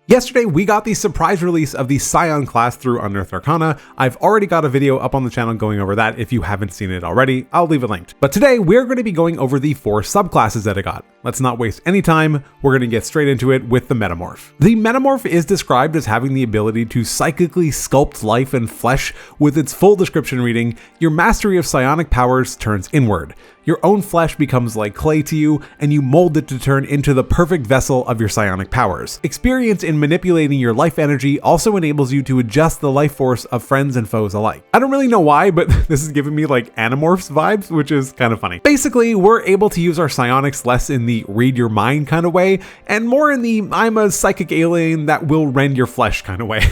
Yesterday, we got the surprise release of the Psion class through Unearthed Arcana. I've already got a video up on the channel going over that. If you haven't seen it already, I'll leave it linked. But today, we're going to be going over the 4 subclasses that I got. Let's not waste any time. We're going to get straight into it with the Metamorph. The Metamorph is described as having the ability to psychically sculpt life and flesh. With its full description reading, your mastery of psionic powers turns inward. Your own flesh becomes like clay to you, and you mold it to turn into the perfect vessel of your psionic powers. Experience in manipulating your life energy also enables you to adjust the life force of friends and foes alike. I don't really know why, but this is giving me like Animorphs vibes, which is kind of funny. Basically, we're able to use our psionics less in the read your mind kind of way, and more in the I'm a psychic alien that will rend your flesh kind of way.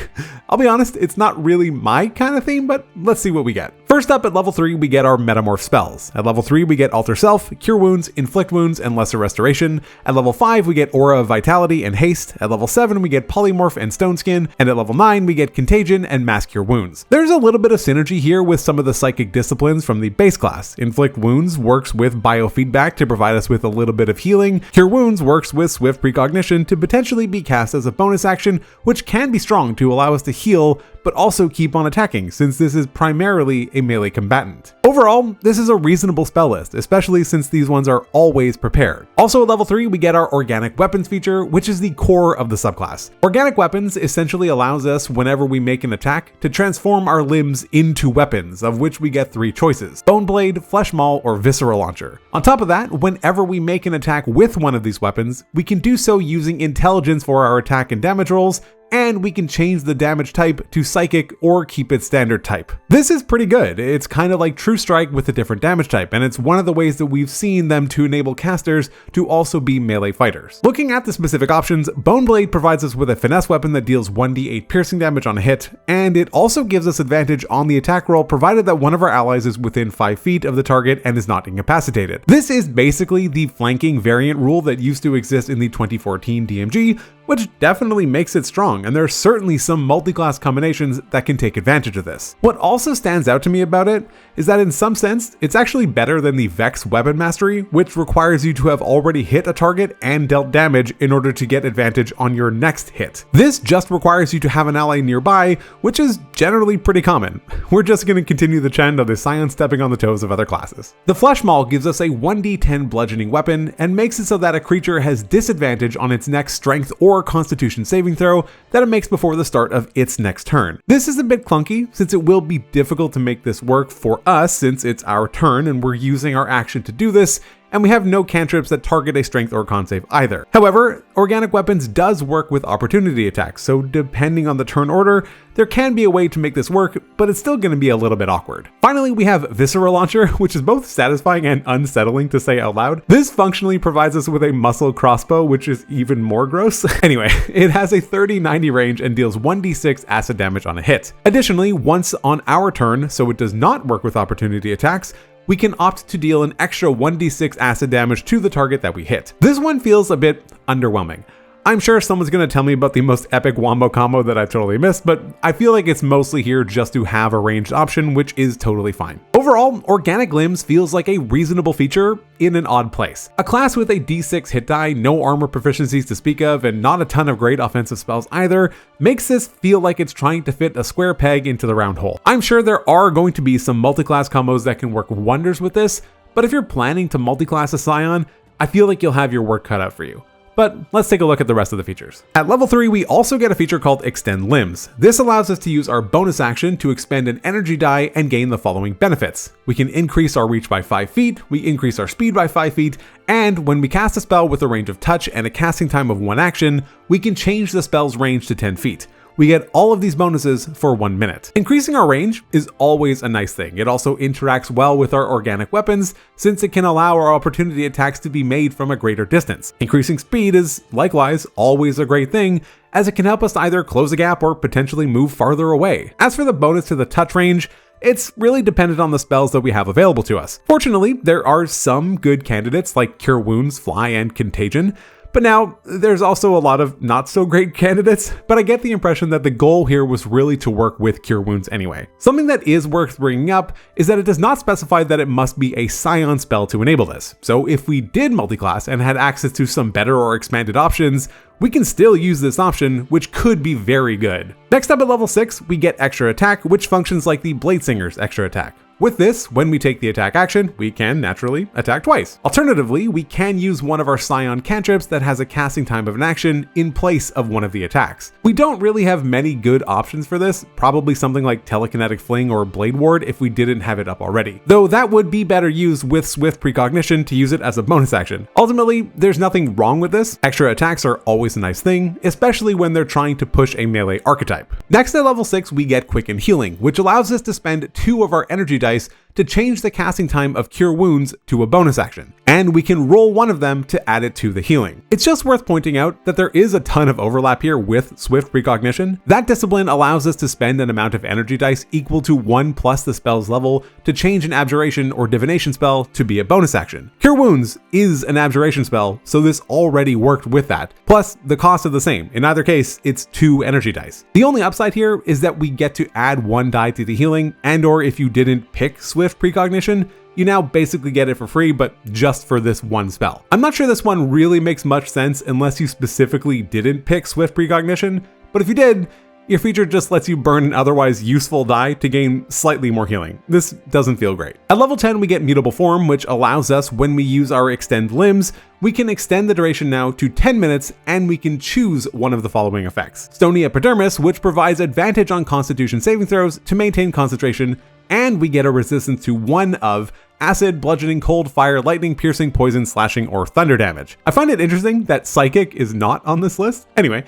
I'll be honest, it's not really my kind of thing, but let's see what we get. First up, at level 3, we get our Metamorph Spells. At level 3, we get Alter Self, Cure Wounds, Inflict Wounds, and Lesser Restoration. At level 5, we get Aura of Vitality and Haste. At level 7, we get Polymorph and Stone Skin. And at level 9, we get Contagion and Mass Cure Wounds. There's a little bit of synergy here with some of the psychic disciplines from the base class. Inflict Wounds works with biofeedback to provide us with a little bit of healing. Cure Wounds works with Swift Precognition to potentially be cast as a bonus action, which can be strong to allow us to heal, but also keep on attacking, since this is primarily a melee combatant. Overall, this is a reasonable spell list, especially since these ones are always prepared. Also at level 3, we get our Organic Weapons feature, which is the core of the subclass. Organic Weapons essentially allows us, whenever we make an attack, to transform our limbs into weapons, of which we get 3 choices: Bone Blade, Flesh Maul, or Visceral Launcher. On top of that, whenever we make an attack with one of these weapons, we can do so using intelligence for our attack and damage rolls, and we can change the damage type to psychic or keep it standard type. This is pretty good. It's kind of like True Strike with a different damage type, and it's one of the ways that we've seen them to enable casters to also be melee fighters. Looking at the specific options, Bone Blade provides us with a finesse weapon that deals 1d8 piercing damage on a hit, and it also gives us advantage on the attack roll provided that one of our allies is within 5 feet of the target and is not incapacitated. This is basically the flanking variant rule that used to exist in the 2014 DMG, which definitely makes it strong, and there are certainly some multi-class combinations that can take advantage of this. What also stands out to me about it is that in some sense, it's actually better than the Vex Weapon Mastery, which requires you to have already hit a target and dealt damage in order to get advantage on your next hit. This just requires you to have an ally nearby, which is generally pretty common. We're just going to continue the trend of the Scion stepping on the toes of other classes. The Flesh Maul gives us a 1d10 bludgeoning weapon and makes it so that a creature has disadvantage on its next strength or constitution saving throw that it makes before the start of its next turn. This is a bit clunky since it will be difficult to make this work for us since it's our turn and we're using our action to do this, and we have no cantrips that target a strength or con save either. However, Organic Weapons does work with opportunity attacks, so depending on the turn order, there can be a way to make this work, but it's still going to be a little bit awkward. Finally, we have Visceral Launcher, which is both satisfying and unsettling to say out loud. This functionally provides us with a muscle crossbow, which is even more gross. Anyway, it has a 30-90 range and deals 1d6 acid damage on a hit. Additionally, once on our turn, so it does not work with opportunity attacks, we can opt to deal an extra 1d6 acid damage to the target that we hit. This one feels a bit underwhelming. I'm sure someone's going to tell me about the most epic wombo combo that I've totally missed, but I feel like it's mostly here just to have a ranged option, which is totally fine. Overall, Organic Limbs feels like a reasonable feature in an odd place. A class with a d6 hit die, no armor proficiencies to speak of, and not a ton of great offensive spells either, makes this feel like it's trying to fit a square peg into the round hole. I'm sure there are going to be some multi-class combos that can work wonders with this, but if you're planning to multi-class a Psion, I feel like you'll have your work cut out for you. But let's take a look at the rest of the features. At level 3, we also get a feature called Extend Limbs. This allows us to use our bonus action to expend an energy die and gain the following benefits. We can increase our reach by 5 feet, we increase our speed by 5 feet, and when we cast a spell with a range of touch and a casting time of 1 action, we can change the spell's range to 10 feet. We get all of these bonuses for 1 minute. Increasing our range is always a nice thing. It also interacts well with our Organic Weapons since it can allow our opportunity attacks to be made from a greater distance. Increasing speed is likewise always a great thing, as it can help us either close a gap or potentially move farther away. As for the bonus to the touch range, it's really dependent on the spells that we have available to us. Fortunately, there are some good candidates like Cure Wounds, Fly, and Contagion, But now, there's also a lot of not so great candidates, but I get the impression that the goal here was really to work with Cure Wounds anyway. Something that is worth bringing up is that it does not specify that it must be a Psion spell to enable this. So if we did multiclass and had access to some better or expanded options, we can still use this option, which could be very good. Next up at level 6, we get extra attack, which functions like the Bladesinger's extra attack. With this, when we take the attack action, we can naturally attack twice. Alternatively, we can use one of our Psion cantrips that has a casting time of an action in place of one of the attacks. We don't really have many good options for this, probably something like Telekinetic Fling or Blade Ward if we didn't have it up already. Though that would be better used with Swift Precognition to use it as a bonus action. Ultimately, there's nothing wrong with this. Extra attacks are always a nice thing, especially when they're trying to push a melee archetype. Next at level 6, we get Quickened Healing, which allows us to spend 2 of our energy dice to change the casting time of Cure Wounds to a bonus action, and we can roll one of them to add it to the healing. It's just worth pointing out that there is a ton of overlap here with Swift Precognition. That discipline allows us to spend an amount of energy dice equal to 1 plus the spell's level to change an abjuration or divination spell to be a bonus action. Cure Wounds is an abjuration spell, so this already worked with that. Plus, the cost is the same. In either case, it's 2 energy dice. The only upside here is that we get to add 1 die to the healing, and or if you didn't pick Swift Precognition, you now basically get it for free, but just for this one spell. I'm not sure this one really makes much sense unless you specifically didn't pick Swift Precognition, but if you did, your feature just lets you burn an otherwise useful die to gain slightly more healing. This doesn't feel great. At level 10, we get Mutable Form, which allows us, when we use our Extend Limbs, we can extend the duration now to 10 minutes, and we can choose one of the following effects. Stony Epidermis, which provides advantage on Constitution saving throws to maintain concentration, and we get a resistance to 1 of acid, bludgeoning, cold, fire, lightning, piercing, poison, slashing, or thunder damage. I find it interesting that Psychic is not on this list. Anyway,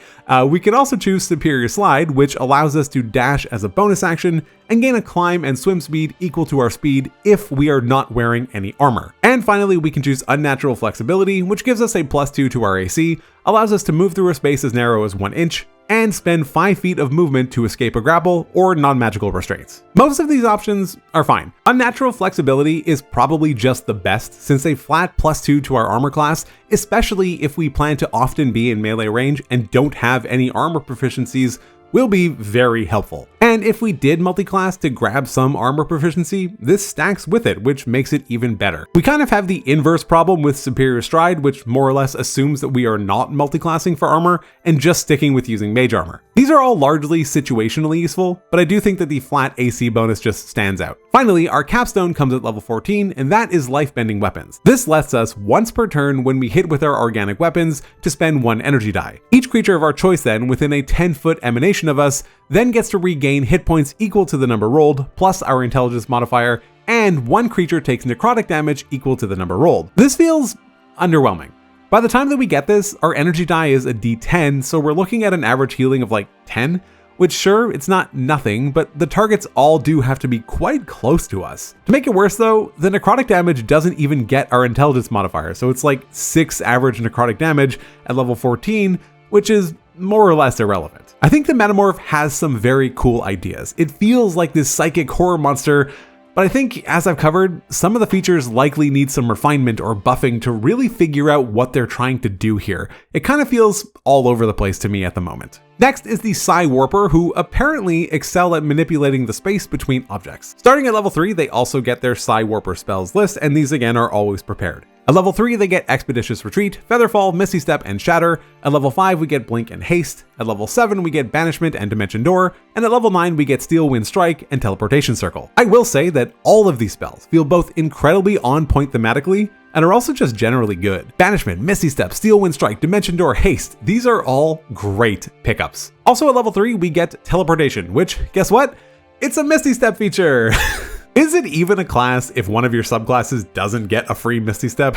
we can also choose Superior Slide, which allows us to dash as a bonus action and gain a climb and swim speed equal to our speed if we are not wearing any armor. And finally, we can choose Unnatural Flexibility, which gives us a +2 to our AC, allows us to move through a space as narrow as 1 inch, and spend 5 feet of movement to escape a grapple or non-magical restraints. Most of these options are fine. Unnatural Flexibility is probably just the best, since a flat +2 to our armor class, especially if we plan to often be in melee range and don't have any armor proficiencies, will be very helpful. And if we did multiclass to grab some armor proficiency, this stacks with it, which makes it even better. We kind of have the inverse problem with Superior Stride, which more or less assumes that we are not multiclassing for armor and just sticking with using mage armor. These are all largely situationally useful, but I do think that the flat AC bonus just stands out. Finally, our capstone comes at level 14, and that is Life-Bending Weapons. This lets us, once per turn when we hit with our organic weapons, to spend 1 energy die. Each creature of our choice then, within a 10-foot emanation of us, then gets to regain hit points equal to the number rolled, plus our intelligence modifier, and 1 creature takes necrotic damage equal to the number rolled. This feels underwhelming. By the time that we get this, our energy die is a D10, so we're looking at an average healing of like 10, which sure, it's not nothing, but the targets all do have to be quite close to us. To make it worse though, the necrotic damage doesn't even get our intelligence modifier, so it's like 6 average necrotic damage at level 14, which is more or less irrelevant. I think the Metamorph has some very cool ideas. It feels like this psychic horror monster, but I think, as I've covered, some of the features likely need some refinement or buffing to really figure out what they're trying to do here. It kind of feels all over the place to me at the moment. Next is the Psi Warper, who apparently excel at manipulating the space between objects. Starting at level 3, they also get their Psi Warper Spells list, and these again are always prepared. At level 3, they get Expeditious Retreat, Featherfall, Misty Step, and Shatter. At level 5, we get Blink and Haste. At level 7, we get Banishment and Dimension Door. And at level 9, we get Steel Wind Strike and Teleportation Circle. I will say that all of these spells feel both incredibly on point thematically and are also just generally good. Banishment, Misty Step, Steel Wind Strike, Dimension Door, Haste, these are all great pickups. Also at level 3, we get Teleportation, which, guess what? It's a Misty Step feature! Is it even a class if one of your subclasses doesn't get a free Misty Step?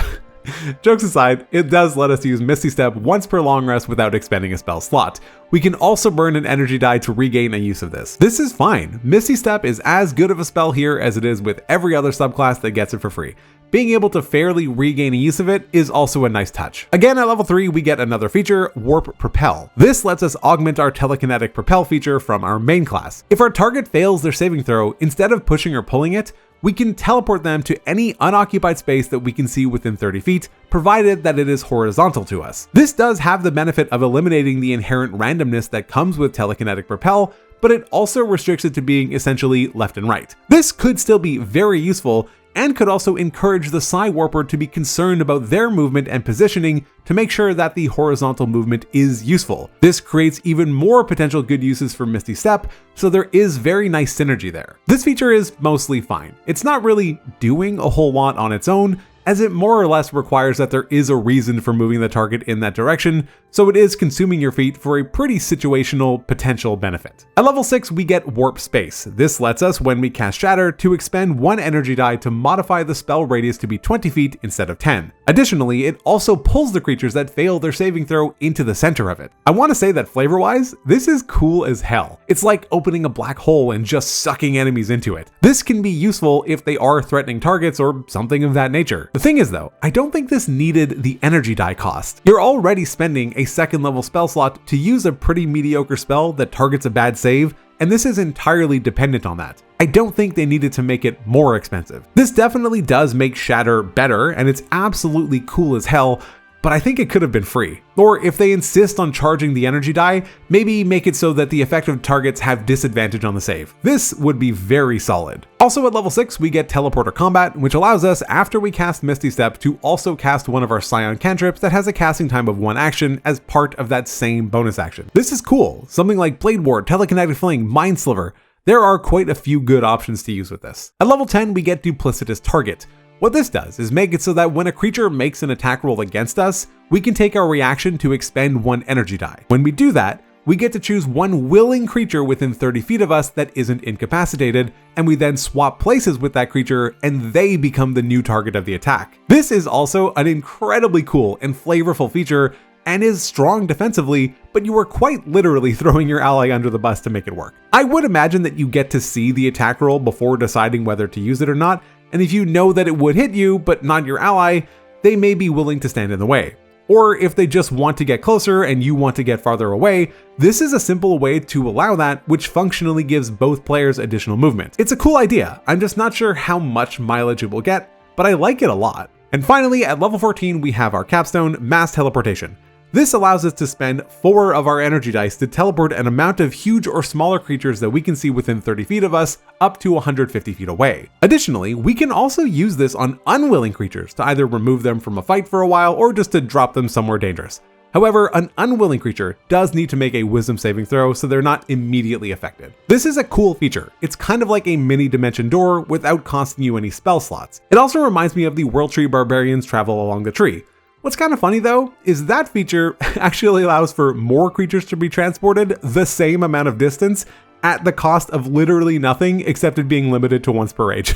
Jokes aside, it does let us use Misty Step once per long rest without expending a spell slot. We can also burn an energy die to regain a use of this. This is fine. Misty Step is as good of a spell here as it is with every other subclass that gets it for free. being able to fairly regain use of it is also a nice touch. Again, at level 3, we get another feature, Warp Propel. This lets us augment our Telekinetic Propel feature from our main class. If our target fails their saving throw, instead of pushing or pulling it, we can teleport them to any unoccupied space that we can see within 30 feet, provided that it is horizontal to us. This does have the benefit of eliminating the inherent randomness that comes with Telekinetic Propel, but it also restricts it to being essentially left and right. This could still be very useful, and could also encourage the Psi Warper to be concerned about their movement and positioning to make sure that the horizontal movement is useful. This creates even more potential good uses for Misty Step, so there is very nice synergy there. This feature is mostly fine. It's not really doing a whole lot on its own, as it more or less requires that there is a reason for moving the target in that direction, so it is consuming your feat for a pretty situational potential benefit. At level 6, we get Warp Space. This lets us, when we cast Shatter, to expend 1 energy die to modify the spell radius to be 20 feet instead of 10. Additionally, it also pulls the creatures that fail their saving throw into the center of it. I want to say that flavor-wise, this is cool as hell. It's like opening a black hole and just sucking enemies into it. This can be useful if they are threatening targets or something of that nature. The thing is though, I don't think this needed the energy die cost. You're already spending a 2nd level spell slot to use a pretty mediocre spell that targets a bad save, and this is entirely dependent on that. I don't think they needed to make it more expensive. This definitely does make Shatter better, and it's absolutely cool as hell, but I think it could have been free. Or if they insist on charging the energy die, maybe make it so that the effective targets have disadvantage on the save. This would be very solid. Also at level 6, we get Teleporter Combat, which allows us, after we cast Misty Step, to also cast one of our Psion cantrips that has a casting time of 1 action as part of that same bonus action. This is cool. Something like Blade Ward, Telekinetic Fling, Mind Sliver. There are quite a few good options to use with this. At level 10, we get Duplicitous Target. What this does is make it so that when a creature makes an attack roll against us, we can take our reaction to expend 1 energy die. When we do that, we get to choose 1 willing creature within 30 feet of us that isn't incapacitated, and we then swap places with that creature and they become the new target of the attack. This is also an incredibly cool and flavorful feature and is strong defensively, but you are quite literally throwing your ally under the bus to make it work. I would imagine that you get to see the attack roll before deciding whether to use it or not, and if you know that it would hit you but not your ally, they may be willing to stand in the way. Or if they just want to get closer and you want to get farther away, this is a simple way to allow that, which functionally gives both players additional movement. It's a cool idea, I'm just not sure how much mileage it will get, but I like it a lot. And finally, at level 14, we have our capstone, Mass Teleportation. This allows us to spend 4 of our energy dice to teleport an amount of huge or smaller creatures that we can see within 30 feet of us up to 150 feet away. Additionally, we can also use this on unwilling creatures to either remove them from a fight for a while or just to drop them somewhere dangerous. However, an unwilling creature does need to make a wisdom saving throw so they're not immediately affected. This is a cool feature. It's kind of like a mini dimension door without costing you any spell slots. It also reminds me of the World Tree Barbarians travel along the tree. What's kind of funny though, is that feature actually allows for more creatures to be transported the same amount of distance at the cost of literally nothing except it being limited to once per age.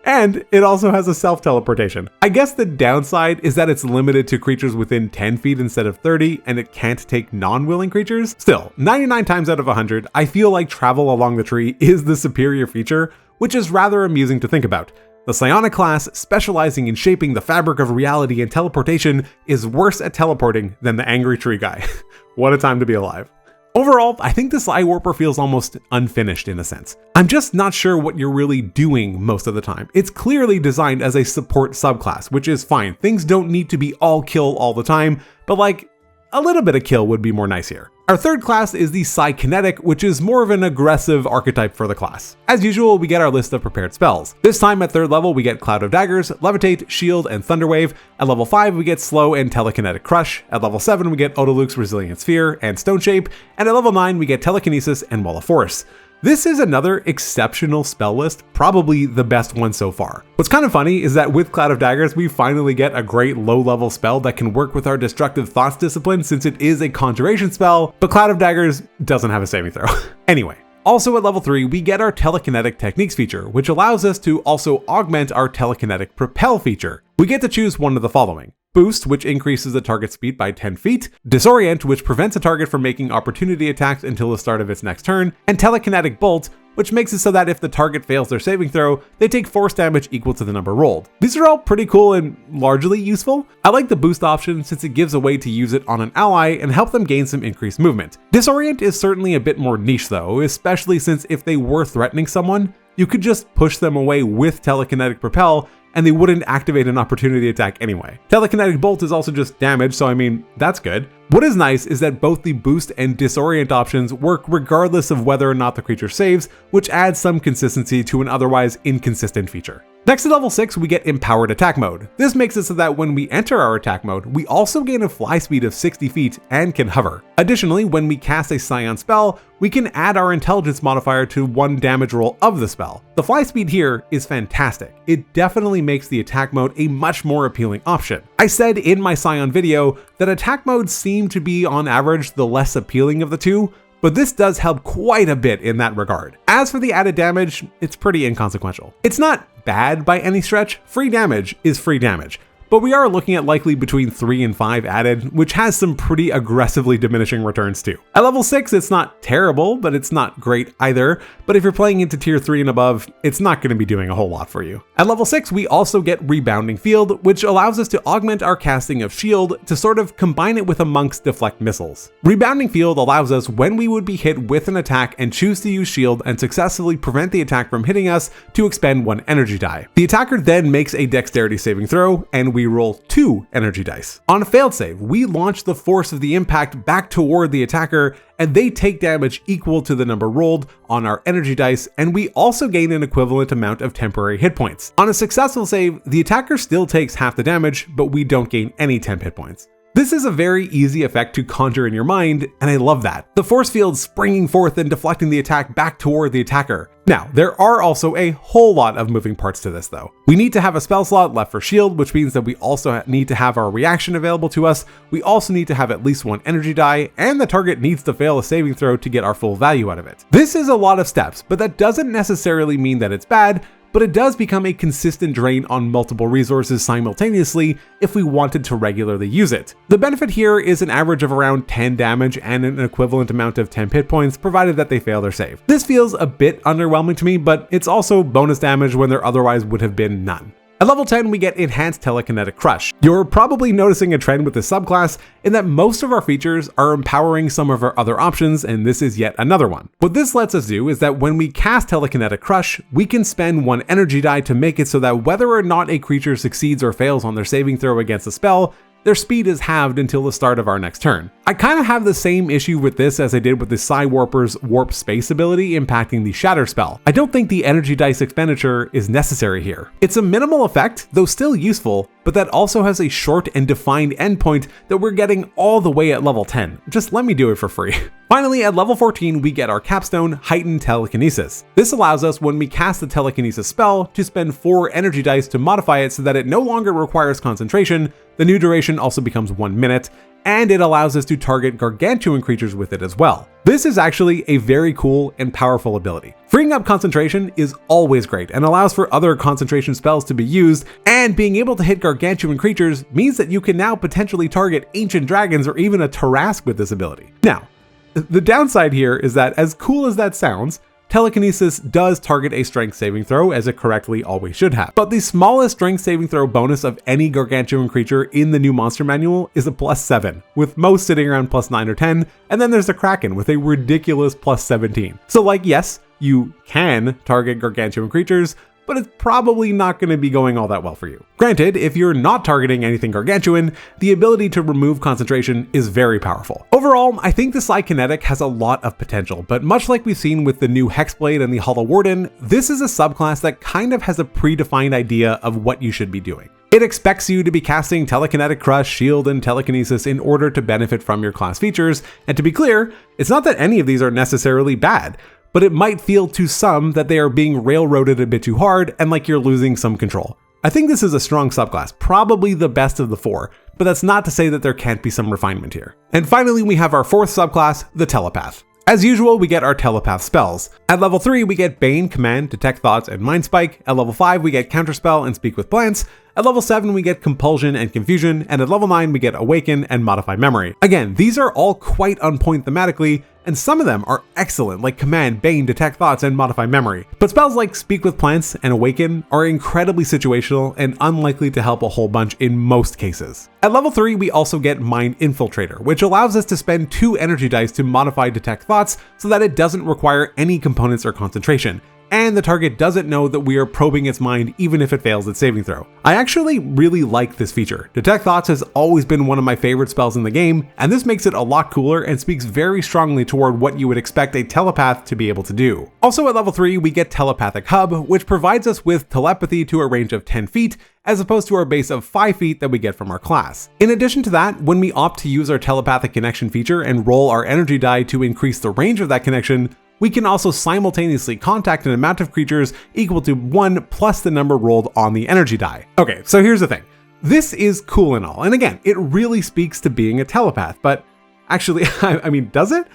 And it also has a self-teleportation. I guess the downside is that it's limited to creatures within 10 feet instead of 30, and it can't take non-willing creatures. Still, 99 times out of 100, I feel like travel along the tree is the superior feature, which is rather amusing to think about. The Psionic class, specializing in shaping the fabric of reality and teleportation, is worse at teleporting than the angry tree guy. What a time to be alive. Overall, I think the Psi Warper feels almost unfinished in a sense. I'm just not sure what you're really doing most of the time. It's clearly designed as a support subclass, which is fine. Things don't need to be all kill all the time, but like, a little bit of kill would be more nice here. Our third class is the Psykinetic, which is more of an aggressive archetype for the class. As usual, we get our list of prepared spells. This time at 3rd level, we get Cloud of Daggers, Levitate, Shield, and Thunderwave. At level 5, we get Slow and Telekinetic Crush. At level 7, we get Odaluk's Resilient Sphere and Stone Shape. And at level 9, we get Telekinesis and Wall of Force. This is another exceptional spell list, probably the best one so far. What's kind of funny is that with Cloud of Daggers, we finally get a great low-level spell that can work with our Destructive Thoughts discipline since it is a conjuration spell, but Cloud of Daggers doesn't have a saving throw. Anyway. Also at level 3, we get our Telekinetic Techniques feature, which allows us to also augment our Telekinetic Propel feature. We get to choose one of the following: Boost, which increases the target speed by 10 feet, Disorient, which prevents a target from making opportunity attacks until the start of its next turn, and Telekinetic Bolt, which makes it so that if the target fails their saving throw, they take force damage equal to the number rolled. These are all pretty cool and largely useful. I like the boost option since it gives a way to use it on an ally and help them gain some increased movement. Disorient is certainly a bit more niche though, especially since if they were threatening someone, you could just push them away with Telekinetic Propel and they wouldn't activate an opportunity attack anyway. Telekinetic Bolt is also just damage, so I mean, that's good. What is nice is that both the boost and disorient options work regardless of whether or not the creature saves, which adds some consistency to an otherwise inconsistent feature. Next at level 6, we get Empowered Attack Mode. This makes it so that when we enter our attack mode, we also gain a fly speed of 60 feet and can hover. Additionally, when we cast a Psion spell, we can add our intelligence modifier to one damage roll of the spell. The fly speed here is fantastic. It definitely makes the attack mode a much more appealing option. I said in my Psion video that attack modes seem to be on average the less appealing of the two, but this does help quite a bit in that regard. As for the added damage, it's pretty inconsequential. It's not bad by any stretch. Free damage is free damage, but we are looking at likely between 3 and 5 added, which has some pretty aggressively diminishing returns too. At level 6, it's not terrible, but it's not great either. But if you're playing into tier 3 and above, it's not going to be doing a whole lot for you. At level 6, we also get Rebounding Field, which allows us to augment our casting of Shield to sort of combine it with a Monk's Deflect missiles. Rebounding Field allows us when we would be hit with an attack and choose to use Shield and successfully prevent the attack from hitting us to expend 1 energy die. The attacker then makes a dexterity saving throw, and we roll 2 energy dice. On a failed save, we launch the force of the impact back toward the attacker, and they take damage equal to the number rolled on our energy dice, and we also gain an equivalent amount of temporary hit points. On a successful save, the attacker still takes half the damage, but we don't gain any temp hit points. This is a very easy effect to conjure in your mind, and I love that. The force field springing forth and deflecting the attack back toward the attacker. Now, there are also a whole lot of moving parts to this though. We need to have a spell slot left for shield, which means that we also need to have our reaction available to us. We also need to have at least 1 energy die, and the target needs to fail a saving throw to get our full value out of it. This is a lot of steps, but that doesn't necessarily mean that it's bad, but it does become a consistent drain on multiple resources simultaneously if we wanted to regularly use it. The benefit here is an average of around 10 damage and an equivalent amount of 10 hit points, provided that they fail their save. This feels a bit underwhelming to me, but it's also bonus damage when there otherwise would have been none. At level 10, we get Enhanced Telekinetic Crush. You're probably noticing a trend with this subclass in that most of our features are empowering some of our other options, and this is yet another one. What this lets us do is that when we cast Telekinetic Crush, we can spend 1 energy die to make it so that whether or not a creature succeeds or fails on their saving throw against a spell, their speed is halved until the start of our next turn. I kind of have the same issue with this as I did with the Psi Warper's Warp Space ability impacting the Shatter spell. I don't think the energy dice expenditure is necessary here. It's a minimal effect, though still useful, but that also has a short and defined endpoint that we're getting all the way at level 10. Just let me do it for free. Finally, at level 14, we get our capstone, Heightened Telekinesis. This allows us, when we cast the Telekinesis spell, to spend 4 energy dice to modify it so that it no longer requires concentration. The new duration also becomes 1 minute, and it allows us to target gargantuan creatures with it as well. This is actually a very cool and powerful ability. Freeing up concentration is always great and allows for other concentration spells to be used, and being able to hit gargantuan creatures means that you can now potentially target ancient dragons or even a Tarrasque with this ability. Now, the downside here is that, as cool as that sounds, Telekinesis does target a strength saving throw, as it correctly always should have. But the smallest strength saving throw bonus of any gargantuan creature in the new monster manual is a +7, with most sitting around +9 or 10, and then there's the Kraken with a ridiculous +17. So like, yes, you can target gargantuan creatures, but it's probably not going to be going all that well for you. Granted, if you're not targeting anything gargantuan, the ability to remove concentration is very powerful. Overall, I think the Psykinetic has a lot of potential, but much like we've seen with the new Hexblade and the Hollow Warden, this is a subclass that kind of has a predefined idea of what you should be doing. It expects you to be casting Telekinetic Crush, Shield, and Telekinesis in order to benefit from your class features, and to be clear, it's not that any of these are necessarily bad, but it might feel to some that they are being railroaded a bit too hard and like you're losing some control. I think this is a strong subclass, probably the best of the 4, but that's not to say that there can't be some refinement here. And finally, we have our 4th subclass, the Telepath. As usual, we get our Telepath Spells. At level 3, we get Bane, Command, Detect Thoughts, and Mind Spike. At level 5, we get Counterspell and Speak with Plants. At level 7, we get Compulsion and Confusion, and at level 9, we get Awaken and Modify Memory. Again, these are all quite on point thematically, and some of them are excellent, like Command, Bane, Detect Thoughts, and Modify Memory. But spells like Speak with Plants and Awaken are incredibly situational and unlikely to help a whole bunch in most cases. At level 3, we also get Mind Infiltrator, which allows us to spend 2 energy dice to modify Detect Thoughts so that it doesn't require any components or concentration, and the target doesn't know that we are probing its mind even if it fails its saving throw. I actually really like this feature. Detect Thoughts has always been one of my favorite spells in the game, and this makes it a lot cooler and speaks very strongly toward what you would expect a telepath to be able to do. Also at level 3, we get Telepathic Hub, which provides us with telepathy to a range of 10 feet, as opposed to our base of 5 feet that we get from our class. In addition to that, when we opt to use our telepathic connection feature and roll our energy die to increase the range of that connection, we can also simultaneously contact an amount of creatures equal to 1 plus the number rolled on the energy die. Okay, so here's the thing. This is cool and all, and again, it really speaks to being a telepath, but actually, I mean, does it?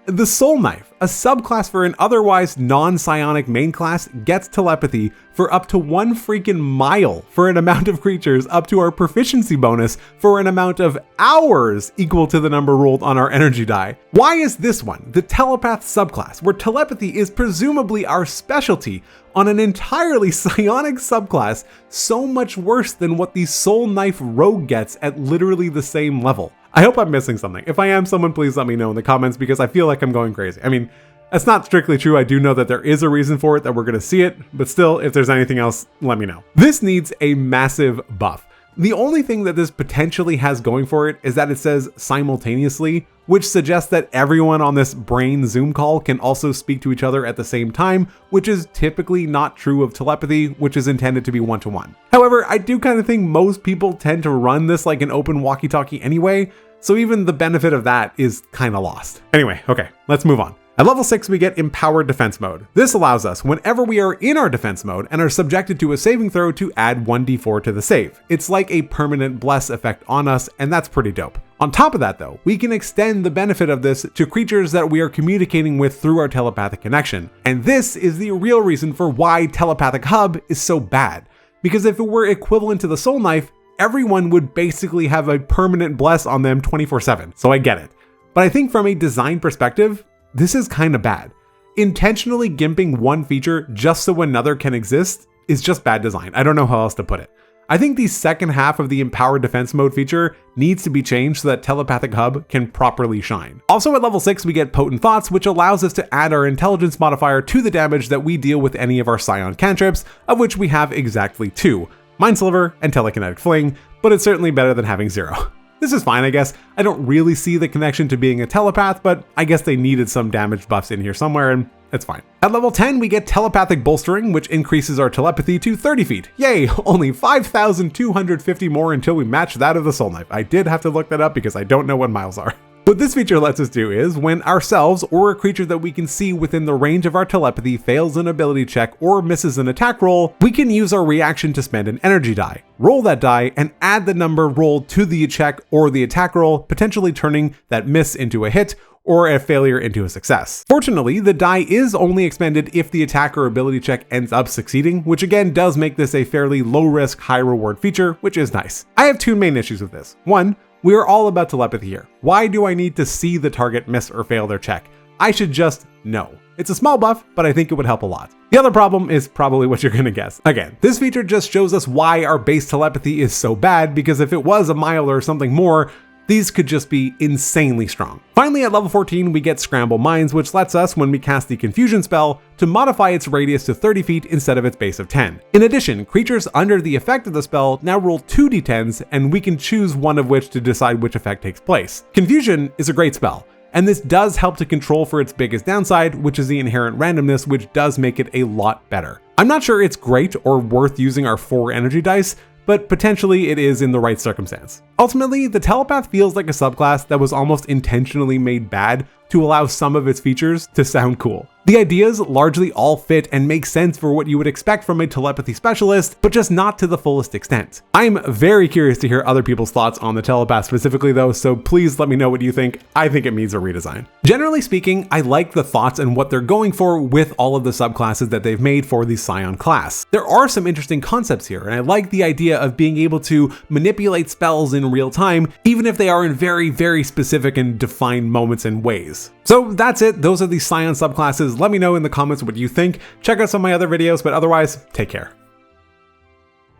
The Soul Knife, a subclass for an otherwise non-psionic main class, gets telepathy for up to 1 freaking mile for an amount of creatures up to our proficiency bonus for an amount of hours equal to the number rolled on our energy die. Why is this one, the Telepath subclass, where telepathy is presumably our specialty, on an entirely psionic subclass, so much worse than what the Soul Knife Rogue gets at literally the same level? I hope I'm missing something. If I am, someone please let me know in the comments because I feel like I'm going crazy. I mean, that's not strictly true. I do know that there is a reason for it, that we're going to see it, but still, if there's anything else, let me know. This needs a massive buff. The only thing that this potentially has going for it is that it says simultaneously, which suggests that everyone on this brain Zoom call can also speak to each other at the same time, which is typically not true of telepathy, which is intended to be one-to-one. However, I do kind of think most people tend to run this like an open walkie-talkie anyway, so even the benefit of that is kind of lost. Anyway, okay, let's move on. At level 6, we get Empowered Defense Mode. This allows us, whenever we are in our defense mode and are subjected to a saving throw, to add 1d4 to the save. It's like a permanent bless effect on us, and that's pretty dope. On top of that though, we can extend the benefit of this to creatures that we are communicating with through our telepathic connection. And this is the real reason for why Telepathic Hub is so bad. Because if it were equivalent to the Soul Knife, everyone would basically have a permanent bless on them 24/7, so I get it. But I think from a design perspective, this is kind of bad. Intentionally gimping one feature just so another can exist is just bad design. I don't know how else to put it. I think the second half of the Empowered Defense Mode feature needs to be changed so that Telepathic Hub can properly shine. Also at level 6, we get Potent Thoughts, which allows us to add our intelligence modifier to the damage that we deal with any of our Psion cantrips, of which we have exactly 2, Mind Sliver and Telekinetic Fling, but it's certainly better than having 0. This is fine, I guess. I don't really see the connection to being a telepath, but I guess they needed some damage buffs in here somewhere, and it's fine. At level 10, we get Telepathic Bolstering, which increases our telepathy to 30 feet. Yay, only 5,250 more until we match that of the Soul Knife. I did have to look that up because I don't know what miles are. What this feature lets us do is, when ourselves or a creature that we can see within the range of our telepathy fails an ability check or misses an attack roll, we can use our reaction to spend an energy die, roll that die, and add the number rolled to the check or the attack roll, potentially turning that miss into a hit or a failure into a success. Fortunately, the die is only expended if the attack or ability check ends up succeeding, which again does make this a fairly low risk, high reward feature, which is nice. I have 2 main issues with this. One, we are all about telepathy here. Why do I need to see the target miss or fail their check? I should just know. It's a small buff, but I think it would help a lot. The other problem is probably what you're gonna guess. Again, this feature just shows us why our base telepathy is so bad, because if it was a mile or something more, these could just be insanely strong. Finally, at level 14, we get Scramble Minds, which lets us, when we cast the Confusion spell, to modify its radius to 30 feet instead of its base of 10. In addition, creatures under the effect of the spell now roll 2 d10s, and we can choose one of which to decide which effect takes place. Confusion is a great spell, and this does help to control for its biggest downside, which is the inherent randomness, which does make it a lot better. I'm not sure it's great or worth using our 4 energy dice, but potentially it is in the right circumstance. Ultimately, the Telepath feels like a subclass that was almost intentionally made bad to allow some of its features to sound cool. The ideas largely all fit and make sense for what you would expect from a telepathy specialist, but just not to the fullest extent. I'm very curious to hear other people's thoughts on the Telepath specifically though, so please let me know what you think. I think it needs a redesign. Generally speaking, I like the thoughts and what they're going for with all of the subclasses that they've made for the Psion class. There are some interesting concepts here, and I like the idea of being able to manipulate spells in real time, even if they are in very, very specific and defined moments and ways. So that's it. Those are the Psion subclasses. Let me know in the comments what you think. Check out some of my other videos, but otherwise, take care.